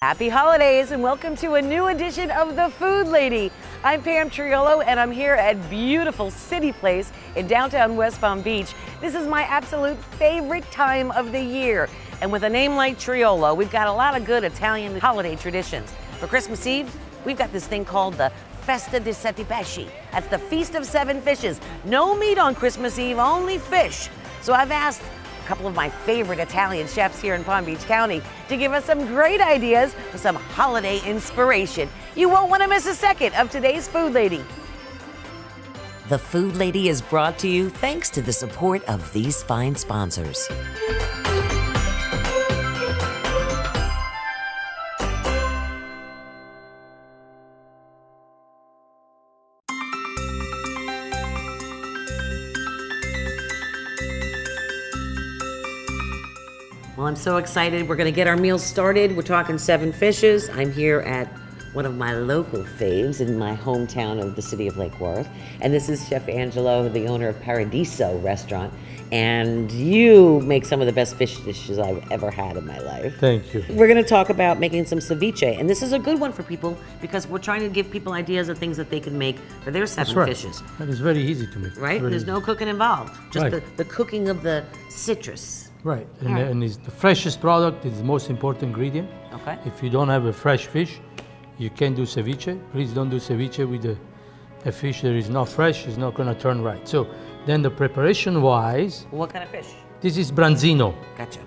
Happy holidays and welcome to a new edition of The Food Lady. I'm Pam Triolo and I'm here at beautiful City Place in downtown West Palm Beach. This is my absolute favorite time of the year. And with a name like Triolo, we've got a lot of good Italian holiday traditions. For Christmas Eve, we've got this thing called the Festa di Sette Pesci. That's the Feast of Seven Fishes. No meat on Christmas Eve, only fish. So I've asked a couple of my favorite Italian chefs here in Palm Beach County to give us some great ideas for some holiday inspiration. You won't want to miss a second of today's Food Lady. The Food Lady is brought to you thanks to the support of these fine sponsors. Well, I'm so excited. We're going to get our meals started. We're talking seven fishes. I'm here at one of my local faves in my hometown of the city of Lake Worth. And this is Chef Angelo, the owner of Paradiso Restaurant. And you make some of the best fish dishes I've ever had in my life. Thank you. We're going to talk about making some ceviche. And this is a good one for people because we're trying to give people ideas of things that they can make for their seven fishes. That is very easy to make. Right? There's no cooking involved. Just Right. the cooking of the citrus. Right, and it's the freshest product is the most important ingredient. Okay. If you don't have a fresh fish, you can't do ceviche. Please don't do ceviche with a fish that is not fresh. It's not going to turn right. So then the preparation-wise, What kind of fish? this is branzino. Gotcha.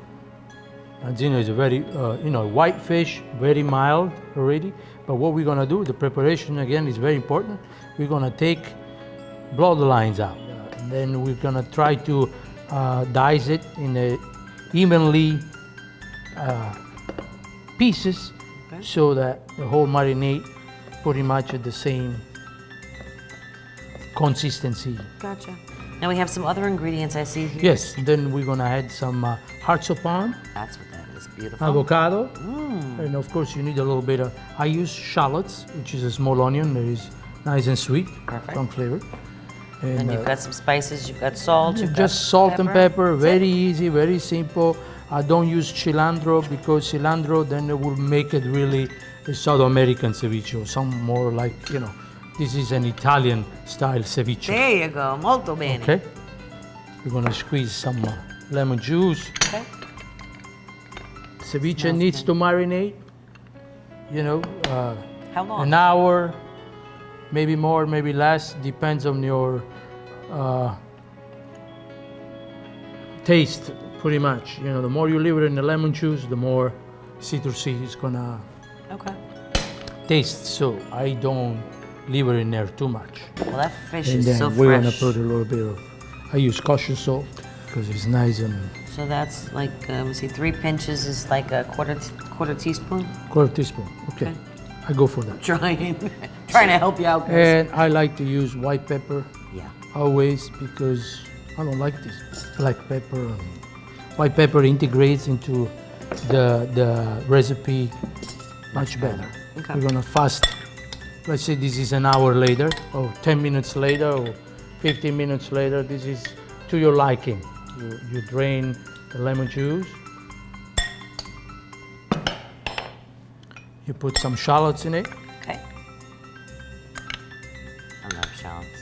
Branzino is a very, white fish, very mild already. But what we're going to do, the preparation again is very important. We're going to take bloodlines out. And then we're going to try to dice it in a evenly pieces, Okay. so that the whole marinade pretty much at the same consistency. Gotcha. Now we have some other ingredients I see here. Yes, then we're gonna add some hearts of palm, That's what that is. Beautiful. avocado, and of course you need a little bit of, I use shallots, which is a small onion that is nice and sweet, Perfect. strong flavor. And you've got some spices, you've got salt, you've Just got salt and pepper, That's it. very easy, very simple. I don't use cilantro because cilantro then it will make it really a South American ceviche, or some more like, this is an Italian style ceviche. There you go. Molto bene. Okay? We're gonna squeeze some lemon juice. Okay. Ceviche Smells needs good. to marinate, How long? an hour, maybe more, maybe less, depends on your taste, pretty much. The more you leave it in the lemon juice, the more citrusy it's gonna Okay. taste. So I don't leave it in there too much. Well, that fish And is then so we're gonna fresh. put a little bit of, I use kosher salt because it's nice and So that's like, we see 3 pinches is like a quarter teaspoon. quarter teaspoon. Okay, I go for that. Trying to help you out, guys. And I like to use white pepper Yeah. always because I don't like this black pepper. White pepper integrates into the recipe much better. Okay. We're gonna fast. Let's say this is an hour later, or 10 minutes later, or 15 minutes later. This is to your liking. You drain the lemon juice. You put some shallots in it. Okay. I love shallots.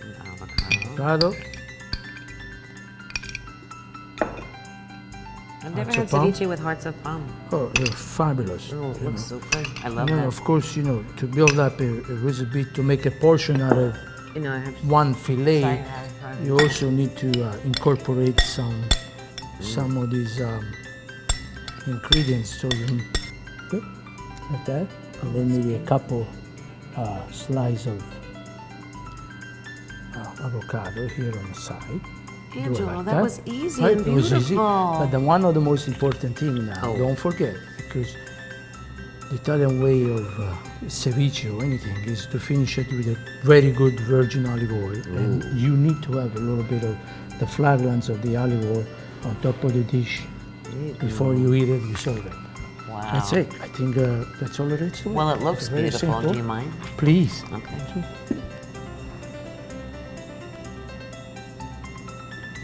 And avocado. Avocado. I've never Hearts had of palm. ceviche with hearts of palm. Oh, they're fabulous. Oh, it looks so good. I love And then, that. of course, to build up a recipe to make a portion out of I have one fillet, Sorry. you also need to incorporate some of these ingredients. So you okay, like that, and then maybe a couple slices of avocado here on the side. Do it Angelo, like that was easy Right? and It was easy. beautiful. But one of the most important thing now, Oh. don't forget, because the Italian way of ceviche or anything is to finish it with a very good virgin olive oil. And you need to have a little bit of the fragrance of the olive oil on top of the dish before you eat it, you serve it. Wow. That's it. I think that's all there is to it. Well, it looks It's very beautiful. simple. Do you mind? Please. Okay.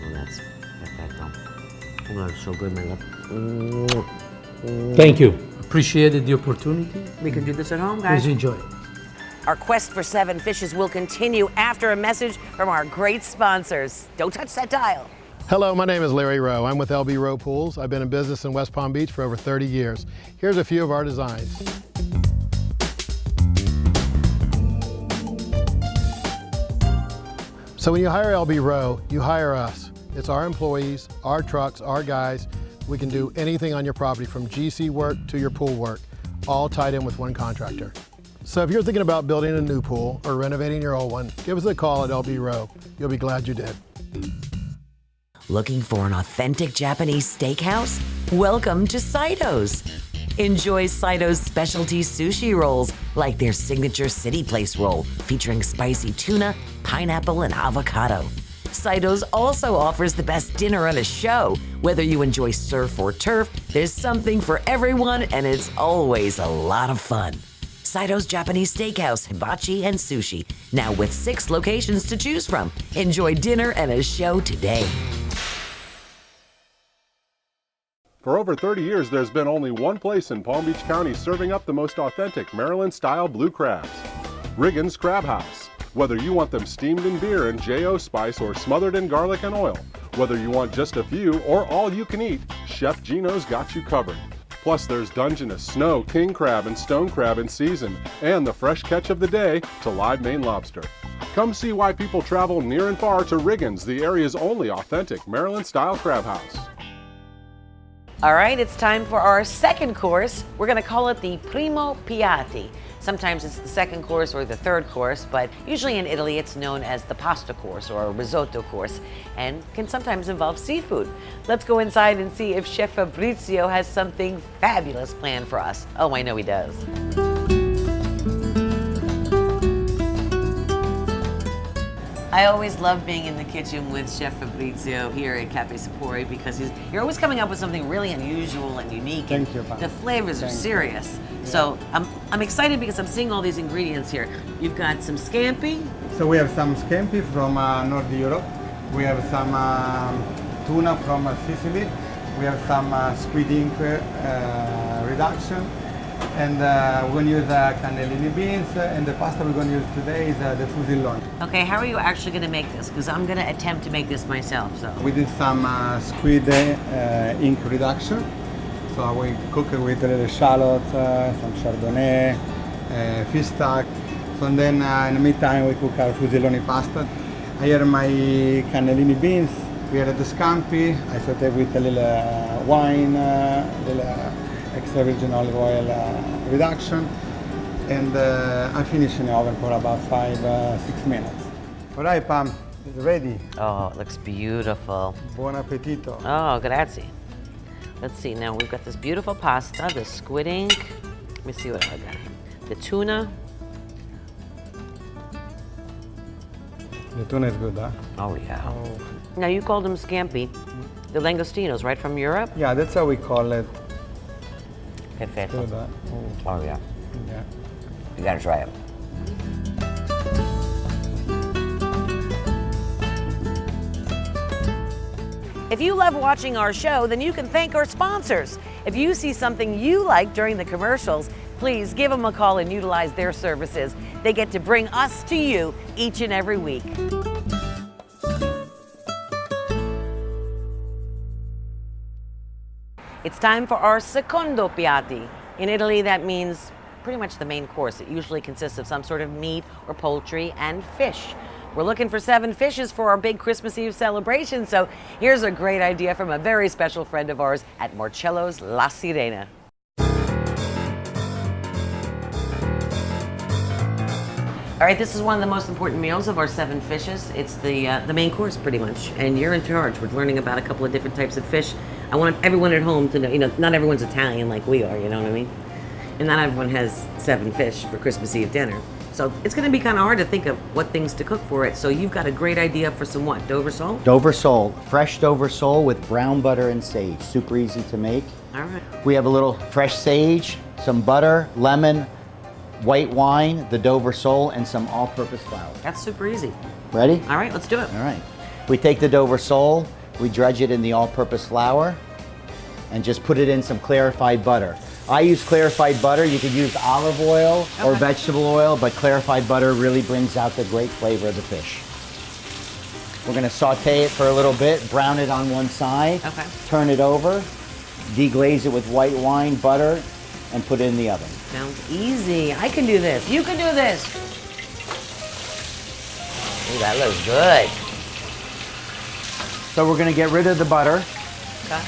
Oh, that's perfecto. Oh, it's so good, my love. Thank you. Appreciated the opportunity. We can do this at home, guys. Please enjoy. Our quest for 7 fishes will continue after a message from our great sponsors. Don't touch that dial. Hello, my name is Larry Rowe. I'm with LB Rowe Pools. I've been in business in West Palm Beach for over 30 years. Here's a few of our designs. So when you hire LB Rowe, you hire us. It's our employees, our trucks, our guys. We can do anything on your property from GC work to your pool work, all tied in with one contractor. So if you're thinking about building a new pool or renovating your old one, give us a call at LB Rowe. You'll be glad you did. Looking for an authentic Japanese steakhouse? Welcome to Saito's. Enjoy Saito's specialty sushi rolls like their signature City Place roll featuring spicy tuna, pineapple, and avocado. Saito's also offers the best dinner and a show. Whether you enjoy surf or turf, there's something for everyone, and it's always a lot of fun. Saito's Japanese Steakhouse, hibachi, and sushi, now with 6 locations to choose from. Enjoy dinner and a show today. For over 30 years, there's been only one place in Palm Beach County serving up the most authentic Maryland-style blue crabs. Riggins Crab House. Whether you want them steamed in beer and J.O. spice or smothered in garlic and oil, whether you want just a few or all you can eat, Chef Gino's got you covered. Plus there's Dungeness, snow, king crab, and stone crab in season, and the fresh catch of the day to live Maine lobster. Come see why people travel near and far to Riggins, the area's only authentic Maryland-style crab house. All right, it's time for our second course. We're gonna call it the Primo Piatti. Sometimes it's the second course or the third course, but usually in Italy it's known as the pasta course or a risotto course and can sometimes involve seafood. Let's go inside and see if Chef Fabrizio has something fabulous planned for us. Oh, I know he does. I always love being in the kitchen with Chef Fabrizio here at Cafe Sapori because you're always coming up with something really unusual and unique. Thank you, Pam. The flavors are Thank you. serious. Yeah. So I'm excited because I'm seeing all these ingredients here. You've got some scampi. So we have some scampi from North Europe. We have some tuna from Sicily. We have some squid ink reduction. And we're going to use cannellini beans. And the pasta we're going to use today is the fusilone. Okay, how are you actually going to make this? Because I'm going to attempt to make this myself. So We did some squid ink reduction. So we cook it with the shallots, some chardonnay, fish stock. So and then in the meantime we cook our fusilone pasta. I have my cannellini beans. We added the scampi. I saute with a little wine, little extra virgin olive oil reduction. And I finish in the oven for about 5-6 minutes. All right, Pam, it's ready. oh, it looks beautiful. Buon appetito. Oh, grazie. Let's see, now we've got this beautiful pasta, the squid ink. Let me see what I got. The tuna. The tuna is good, huh? Oh, yeah. Now, you called them scampi. The langostinos, right, from Europe? Yeah, that's how we call it. Perfetto. Good, huh? Oh, yeah. Yeah. You gotta try it. If you love watching our show, then you can thank our sponsors. If you see something you like during the commercials, please give them a call and utilize their services. They get to bring us to you each and every week. It's time for our secondo piatti. In Italy, that means pretty much the main course. It usually consists of some sort of meat or poultry and fish. We're looking for 7 fishes for our big Christmas Eve celebration, so here's a great idea from a very special friend of ours at Marcello's La Sirena. All right, this is one of the most important meals of our 7 fishes. It's the main course, pretty much, and you're in charge. We're learning about a couple of different types of fish. I want everyone at home to know, not everyone's Italian like we are, you know what I mean? And not everyone has 7 fish for Christmas Eve dinner. So it's gonna be kind of hard to think of what things to cook for it. So you've got a great idea for some what, Dover sole? Dover sole, fresh Dover sole with brown butter and sage. Super easy to make. All right. We have a little fresh sage, some butter, lemon, white wine, the Dover sole, and some all-purpose flour. That's super easy. Ready? All right, let's do it. All right. We take the Dover sole, we dredge it in the all-purpose flour and just put it in some clarified butter. I use clarified butter. You could use olive oil or vegetable oil, but clarified butter really brings out the great flavor of the fish. We're gonna saute it for a little bit, brown it on one side, turn it over, deglaze it with white wine, butter, and put it in the oven. Sounds easy. I can do this. You can do this. Ooh, that looks good. So we're gonna get rid of the butter. Okay.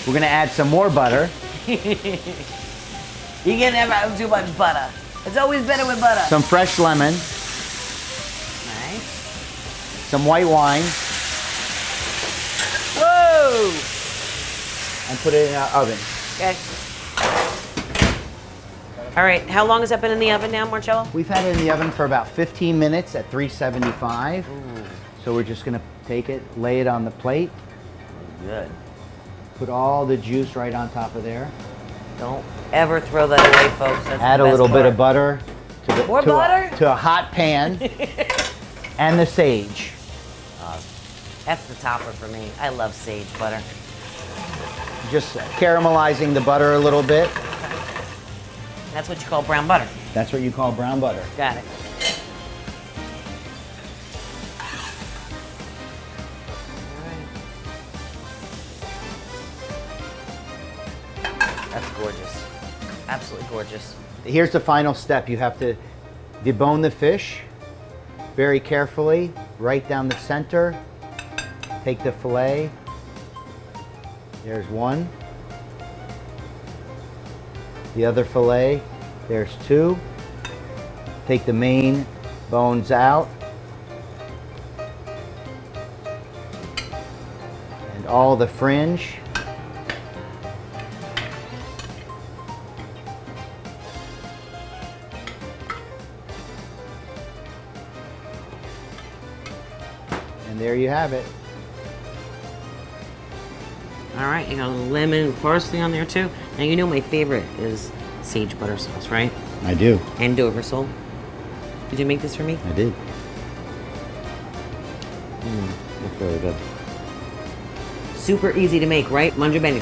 We're gonna add some more butter. You can't never have too much butter. It's always better with butter. Some fresh lemon. Nice. Some white wine. Whoa! And put it in our oven. Okay. All right, how long has that been in the oven now, Marcello? We've had it in the oven for about 15 minutes at 375. So we're just gonna take it, lay it on the plate. Good. Put all the juice right on top of there. Don't ever throw that away, folks. That's Add the a best little bit part. of butter to the, More butter? to a hot pan and the sage. That's the topper for me. I love sage butter. Just caramelizing the butter a little bit. That's what you call brown butter. That's what you call brown butter. Got it. That's gorgeous. Absolutely gorgeous. Here's the final step. You have to debone the fish very carefully, right down the center. Take the fillet. There's one. The other fillet, there's two. Take the main bones out. And all the fringe. And there you have it. All right, you got a little lemon and parsley on there too. Now you know my favorite is sage butter sauce, right? I do. And Dover sole. Did you make this for me? I did. That's really good. Super easy to make, right? Mangia bene.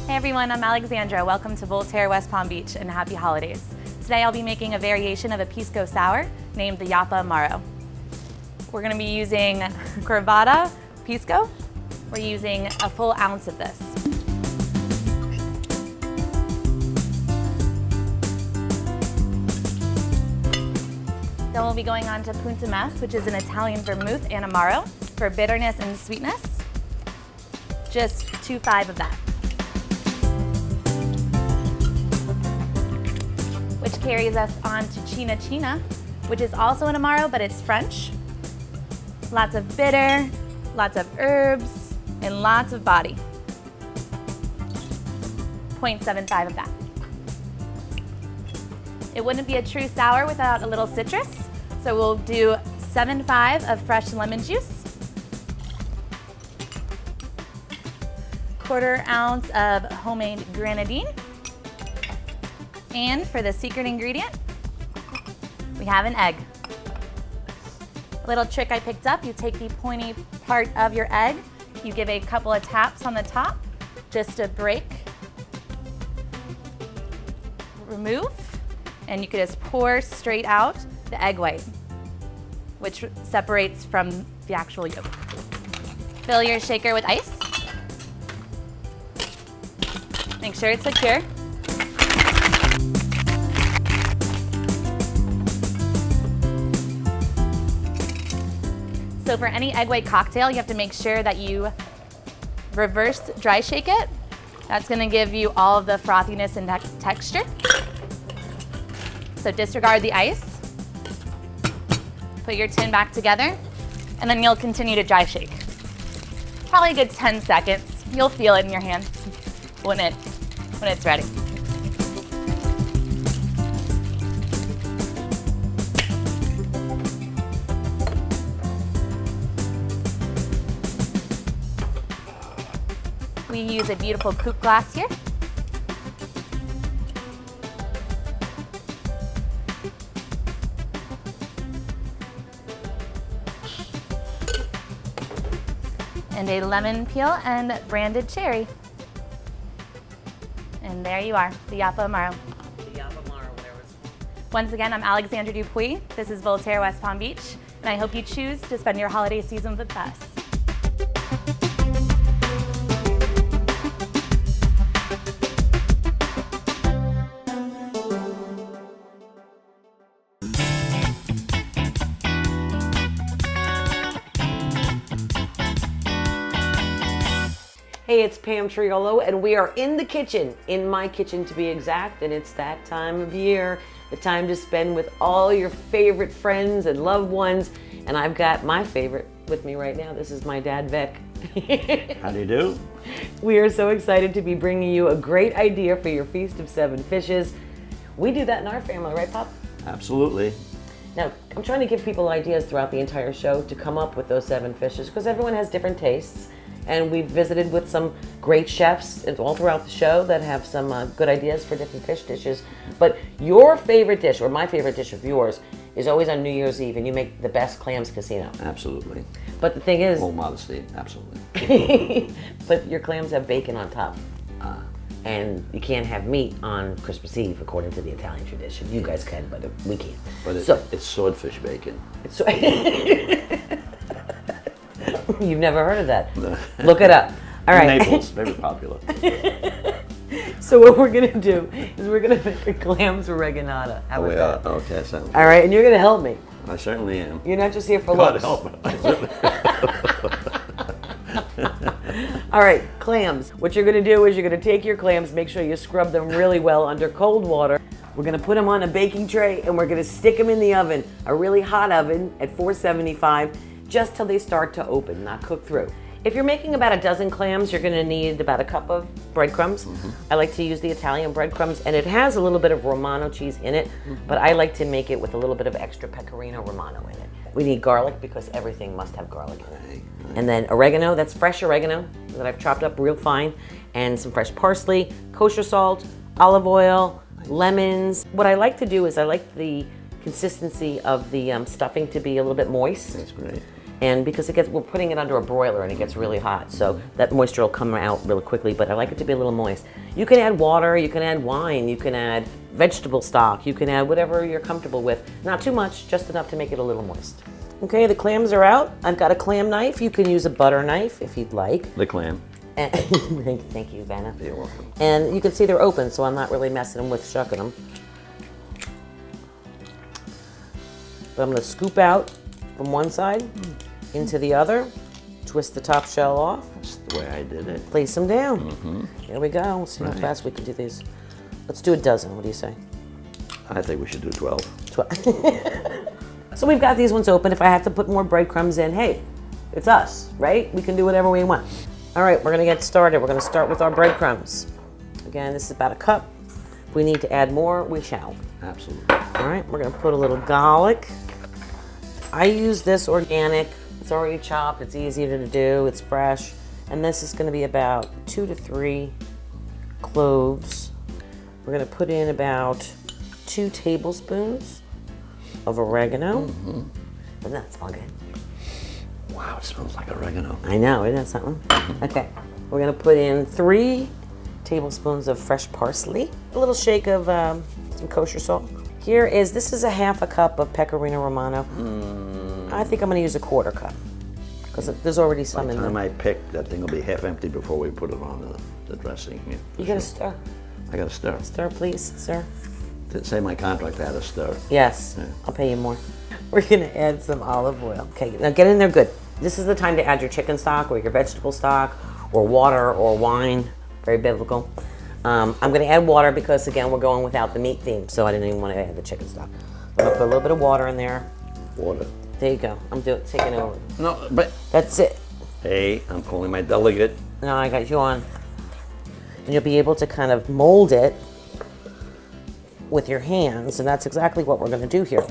Hey everyone, I'm Alexandra. Welcome to Voltaire, West Palm Beach, and happy holidays. Today I'll be making a variation of a pisco sour named the Yapa Amaro. We're going to be using Curvada pisco. We're using a full ounce of this. Then we'll be going on to Punta Mes, which is an Italian vermouth and Amaro for bitterness and sweetness. Just 2.5 of that. Which carries us on to China China, which is also an Amaro, but it's French. Lots of bitter, lots of herbs, and lots of body. 0.75 of that. It wouldn't be a true sour without a little citrus, so we'll do 7.5 of fresh lemon juice, 1/4 ounce of homemade grenadine, and for the secret ingredient, we have an egg. A little trick I picked up, you take the pointy part of your egg, you give a couple of taps on the top, just to break, remove, and you could just pour straight out the egg white, which separates from the actual yolk. Fill your shaker with ice. Make sure it's secure. So for any egg white cocktail, you have to make sure that you reverse dry shake it. That's gonna give you all of the frothiness and texture. So disregard the ice. Put your tin back together, and then you'll continue to dry shake. Probably a good 10 seconds. You'll feel it in your hands when it's ready. We use a beautiful coupe glass here. And a lemon peel and branded cherry. And there you are, the Yapa Amaro. The Yapa Amaro, whatever it's called. Once again, I'm Alexandra Dupuy. This is Voltaire West Palm Beach, and I hope you choose to spend your holiday season with us. Hey, it's Pam Triolo, and we are in the kitchen, in my kitchen to be exact, and it's that time of year, the time to spend with all your favorite friends and loved ones, and I've got my favorite with me right now. This is my dad, Vic. How do you do? We are so excited to be bringing you a great idea for your Feast of Seven Fishes. We do that in our family, right, Pop? Absolutely. Now, I'm trying to give people ideas throughout the entire show to come up with those 7 fishes, because everyone has different tastes. And we've visited with some great chefs all throughout the show that have some good ideas for different fish dishes. But your favorite dish, or my favorite dish of yours, is always on New Year's Eve, and you make the best clams casino. Absolutely. But the thing is... Full modesty, absolutely. But your clams have bacon on top. And you can't have meat on Christmas Eve, according to the Italian tradition. You guys can, but we can't. But it's swordfish bacon. It's You've never heard of that? Look it up. All right. Naples, very popular. So what we're gonna do is we're gonna make a clams oreganata. How about that? Okay, sounds All right, and you're gonna help me. I certainly am. You're not just here for God looks. help. All right, clams. What you're gonna do is you're gonna take your clams, make sure you scrub them really well under cold water. We're gonna put them on a baking tray and we're gonna stick them in the oven, a really hot oven at 475, just till they start to open, not cook through. If you're making about a dozen clams, you're gonna need about a cup of breadcrumbs. I like to use the Italian breadcrumbs, and it has a little bit of Romano cheese in it, but I like to make it with a little bit of extra Pecorino Romano in it. We need garlic because everything must have garlic in it. And then oregano, that's fresh oregano that I've chopped up real fine, and some fresh parsley, kosher salt, olive oil, lemons. What I like to do is I like the consistency of the stuffing to be a little bit moist. That's great. And because we're putting it under a broiler and it gets really hot, so that moisture will come out really quickly, but I like it to be a little moist. You can add water, you can add wine, you can add vegetable stock, you can add whatever you're comfortable with. Not too much, just enough to make it a little moist. Okay, the clams are out. I've got a clam knife. You can use a butter knife if you'd like. The clam. And thank you, Vanna. You're welcome. And you can see they're open, so I'm not really messing with shucking them. But I'm gonna scoop out from one side into the other, twist the top shell off. That's the way I did it. Place them down. Here we go. Let's see how fast we can do these. Let's do a dozen. What do you say? I think we should do 12. 12. So we've got these ones open. If I have to put more breadcrumbs in, hey, it's us, right? We can do whatever we want. All right, we're gonna get started. We're gonna start with our breadcrumbs. Again, this is about a cup. If we need to add more, we shall. Absolutely. All right, we're gonna put a little garlic. I use this organic. It's already chopped, it's easy to do, it's fresh. And this is gonna be about 2 to 3 cloves. We're gonna put in about 2 tablespoons of oregano. Doesn't that smell good? Wow, it smells like oregano. I know, isn't that something? Okay, we're gonna put in 3 tablespoons of fresh parsley, a little shake of some kosher salt. This is a half a cup of Pecorino Romano. I think I'm gonna use a 1/4 cup because there's already some By in the time there. I pick, that thing will be half empty before we put it on the dressing. Yeah, You gotta stir. I gotta stir. Stir, please, sir. Didn't say my contract I had to stir. Yes, Yeah. I'll pay you more. We're gonna add some olive oil. Okay, now get in there good. This is the time to add your chicken stock or your vegetable stock or water or wine. Very biblical. I'm gonna add water because again, we're going without the meat theme, so I didn't even want to add the chicken stock. I'm gonna put a little bit of water in there. Water. There you go. I'm taking over. No, but That's it. hey, I'm calling my delegate. Now I got you on. And you'll be able to kind of mold it with your hands, and that's exactly what we're gonna do here.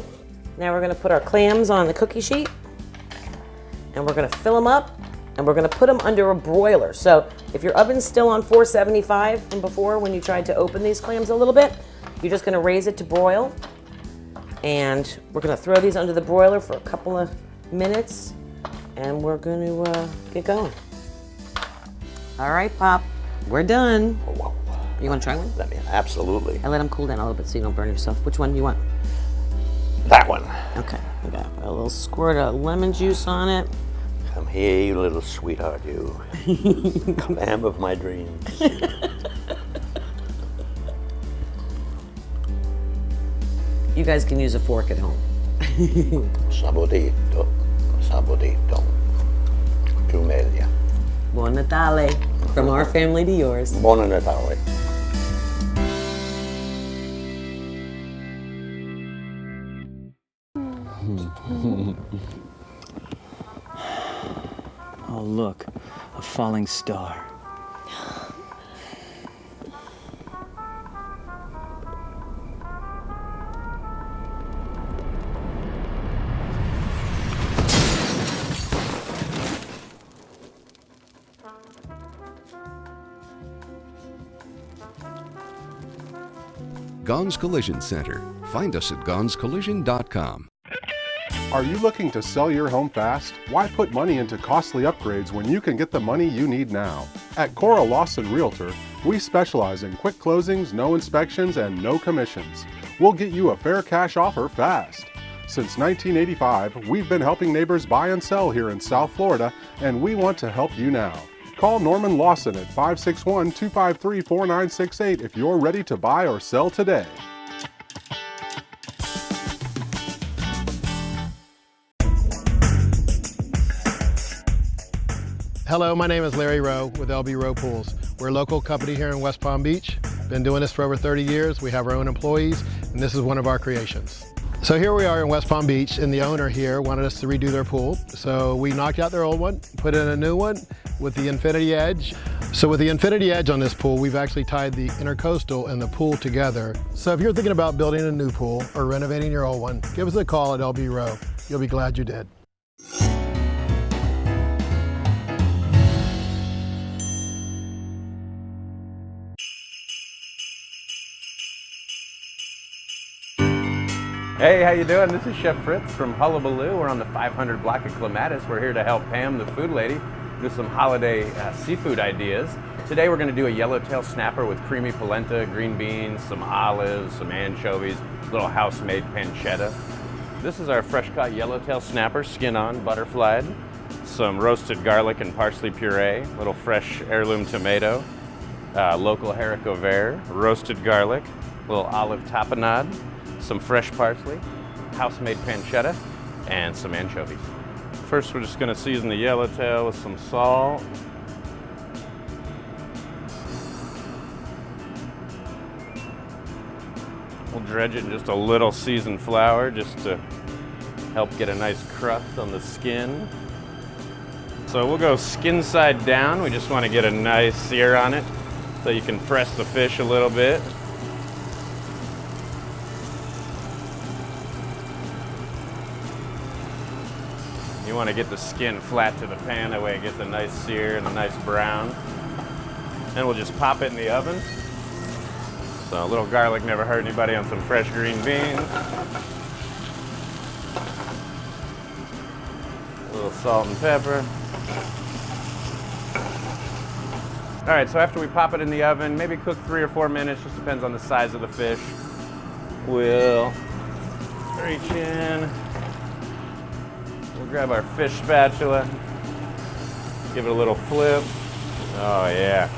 Now we're gonna put our clams on the cookie sheet, and we're gonna fill them up, and we're gonna put them under a broiler. So if your oven's still on 475 from before when you tried to open these clams a little bit, you're just gonna raise it to broil. And we're gonna throw these under the broiler for a couple of minutes, and we're gonna get going. All right, Pop, we're done. You wanna try one? Absolutely. I let them cool down a little bit so you don't burn yourself. Which one do you want? That one. Okay, we got a little squirt of lemon juice on it. Come here, you little sweetheart, you. Clam of my dreams. You guys can use a fork at home. Saborito, saborito. Più meglio. Buon Natale, from our family to yours. Buon Natale. Oh, look, a falling star. Gons Collision Center. Find us at gonscollision.com. Are you looking to sell your home fast? Why put money into costly upgrades when you can get the money you need now? At Cora Lawson Realtor, we specialize in quick closings, no inspections, and no commissions. We'll get you a fair cash offer fast. Since 1985, we've been helping neighbors buy and sell here in South Florida, and we want to help you now. Call Norman Lawson at 561-253-4968 if you're ready to buy or sell today. Hello, my name is Larry Rowe with LB Rowe Pools. We're a local company here in West Palm Beach. Been doing this for over 30 years. We have our own employees, and this is one of our creations. So here we are in West Palm Beach, and the owner here wanted us to redo their pool. So we knocked out their old one, put in a new one with the Infinity Edge. So with the Infinity Edge on this pool, we've actually tied the intercoastal and the pool together. So if you're thinking about building a new pool or renovating your old one, give us a call at LB Rowe. You'll be glad you did. Hey, how you doing? This is Chef Fritz from Hullabaloo. We're on the 500 block of Clematis. We're here to help Pam, the food lady, do some holiday seafood ideas. Today we're going to do a yellowtail snapper with creamy polenta, green beans, some olives, some anchovies, a little house-made pancetta. This is our fresh-caught yellowtail snapper, skin on, butterflied. Some roasted garlic and parsley puree, a little fresh heirloom tomato, local haricot vert, roasted garlic, a little olive tapenade, some fresh parsley, house-made pancetta, and some anchovies. First, we're just going to season the yellowtail with some salt. We'll dredge it in just a little seasoned flour just to help get a nice crust on the skin. So we'll go skin side down. We just want to get a nice sear on it so you can press the fish a little bit. You want to get the skin flat to the pan, that way it gets a nice sear and a nice brown. And we'll just pop it in the oven. So a little garlic never hurt anybody on some fresh green beans. A little salt and pepper. All right, so after we pop it in the oven, maybe cook 3 or 4 minutes, just depends on the size of the fish. We'll reach in. We'll grab our fish spatula, give it a little flip. Oh yeah.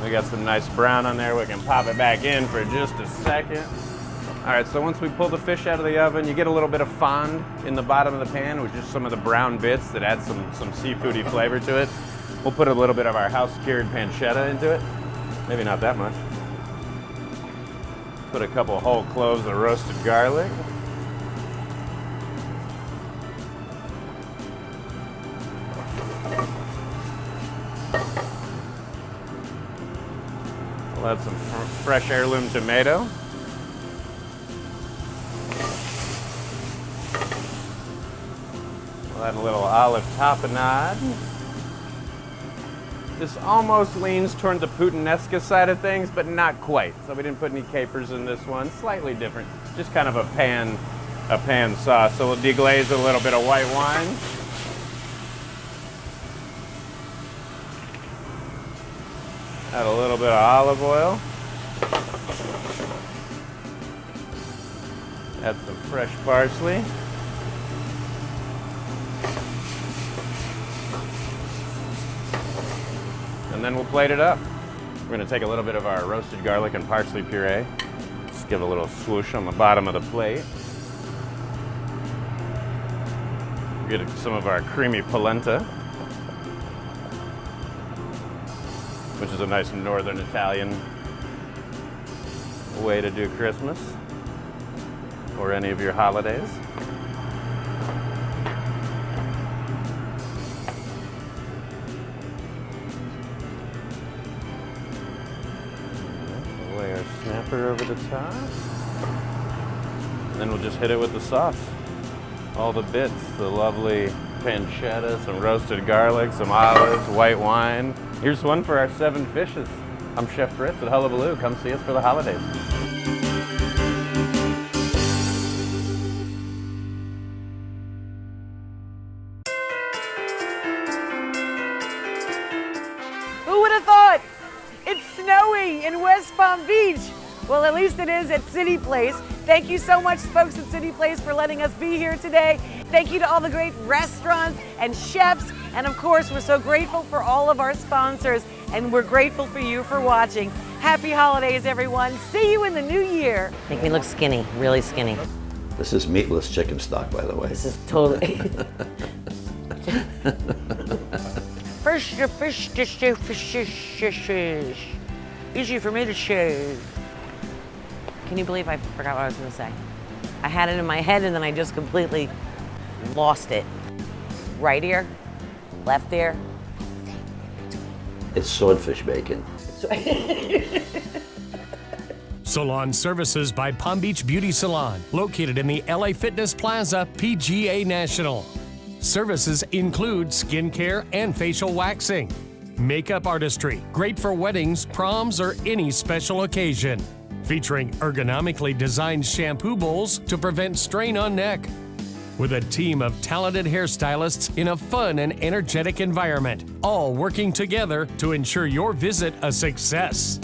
We got some nice brown on there. We can pop it back in for just a second. All right, so once we pull the fish out of the oven, you get a little bit of fond in the bottom of the pan with just some of the brown bits that add some seafoody flavor to it. We'll put a little bit of our house-cured pancetta into it. Maybe not that much. Put a couple whole cloves of roasted garlic. We'll add some fresh heirloom tomato. We'll add a little olive tapenade. This almost leans toward the puttanesca side of things, but not quite. So we didn't put any capers in this one. Slightly different, just kind of a pan sauce. So we'll deglaze a little bit of white wine. Add a little bit of olive oil. Add some fresh parsley. And then we'll plate it up. We're gonna take a little bit of our roasted garlic and parsley puree. Just give a little swoosh on the bottom of the plate. Get some of our creamy polenta, which is a nice northern Italian way to do Christmas or any of your holidays. Lay our snapper over the top. And then we'll just hit it with the sauce. All the bits, the lovely pancetta, some roasted garlic, some olives, white wine. Here's one for our 7 fishes. I'm Chef Fritz at Hullabaloo. Come see us for the holidays. Who would have thought? It's snowy in West Palm Beach. Well, at least it is at City Place. Thank you so much, folks at City Place, for letting us be here today. Thank you to all the great restaurants and chefs. And of course, we're so grateful for all of our sponsors. And we're grateful for you for watching. Happy holidays, everyone. See you in the new year. Make me look skinny, really skinny. This is meatless chicken stock, by the way. This is totally... fish. Easy for me to say. Can you believe I forgot what I was going to say? I had it in my head and then I just completely lost it. Right ear, left ear. It's swordfish bacon. Salon services by Palm Beach Beauty Salon, located in the LA Fitness Plaza, PGA National. Services include skincare and facial waxing. Makeup artistry, great for weddings, proms, or any special occasion. Featuring ergonomically designed shampoo bowls to prevent strain on neck. With a team of talented hairstylists in a fun and energetic environment, all working together to ensure your visit a success.